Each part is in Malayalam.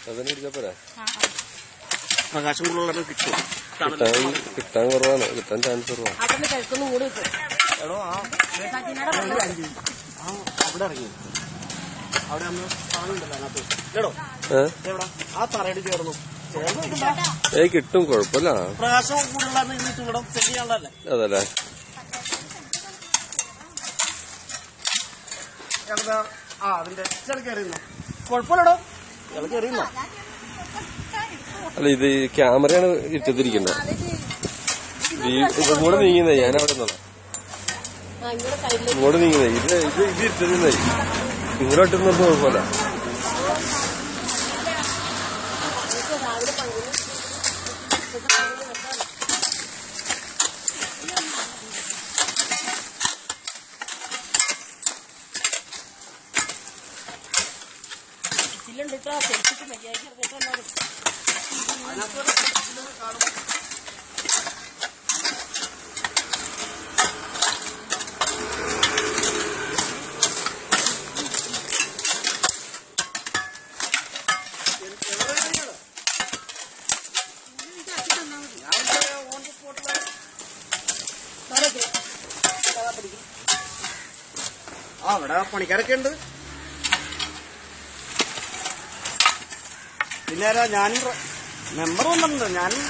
അതന്നെ പിടിച്ചാ പോരാ. പ്രകാശം കൂടുതൽ കിട്ടും. കിട്ടാൻ കുറവാണ്, കിട്ടാൻ ചാൻസ് കുറവാണ്. അവിടെ ഇറങ്ങി അവിടെ അന്ന് സാധനമുണ്ടല്ലോ അതിനകത്ത് കേടോ ആ തറയടി ചേർന്നു. കിട്ടും, കുഴപ്പമില്ല. പ്രകാശം കൂടുതലാണ് ഇവിടെ സെറ്റ് ചെയ്യാനുള്ളതല്ലേ. അതല്ലേ അതിന്റെ ചില കയറിയുന്നോ കുഴപ്പമില്ലടോ, ചില കയറിയുന്നോ. അല്ല, ഇത് ക്യാമറയാണ് ഇട്ടത്തിരിക്കുന്നത്. ഇങ്ങോട്ട് നീങ്ങുന്നേ, ഞാൻ അവിടെ നിന്നോ ഇങ്ങോട്ട് നീങ്ങുന്നേ. ഇത് ഇട്ടിരുന്നേ ഇങ്ങോട്ട് ഇട്ടുന്നത് കുഴപ്പമില്ല. അവിടെ പണിക്കാരൊക്കെ ഉണ്ട്. പിന്നെ ആരാ, ഞാനും മെമ്പർ വന്നിട്ടുണ്ട്, ഞാനും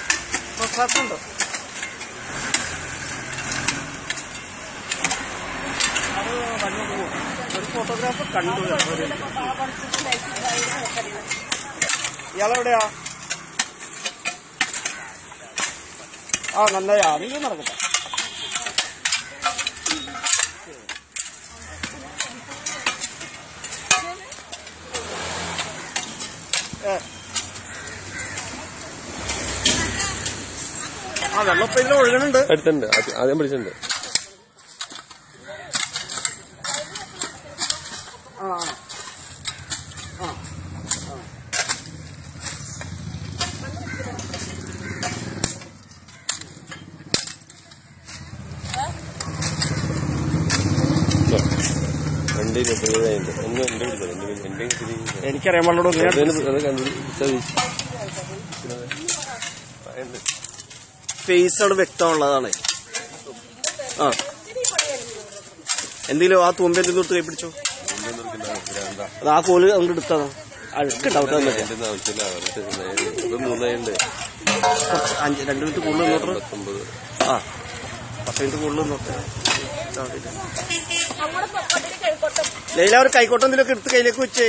പ്രസാദുണ്ട്. അത് ഒരു ഫോട്ടോഗ്രാഫർ കണ്ടു. ഇയാളെവിടെയാ? നന്നായി ആദ്യം നടക്കട്ടെ. വെള്ളപ്പ ഒഴുകണുണ്ട്. അടുത്തുണ്ട്, ആദ്യം പിടിച്ചിട്ടുണ്ട്. വണ്ടി 27 ഒന്ന് എന്റെ പിടിച്ചത്. എനിക്കറിയാൻ പാടുള്ളൂ. ഫേസ് അവിടെ വ്യക്തമുള്ളതാണ്. എന്തെങ്കിലും ആ തൂമ്പ എന്തെങ്കിലും എടുത്ത് കൈ പിടിച്ചോ. അത് ആ കോല് അങ്ങോട്ട് എടുത്തതാ. അഴുക്കുണ്ടാവും. 2 മിനിറ്റ് കൂടുതൽ നോട്ട്. 10 മിനിറ്റ് കൂടുതൽ നോട്ട്. ലൈല ഒരു കൈക്കോട്ടം എന്തെങ്കിലുമൊക്കെ എടുത്ത് കയ്യിലേക്ക് വെച്ചേ.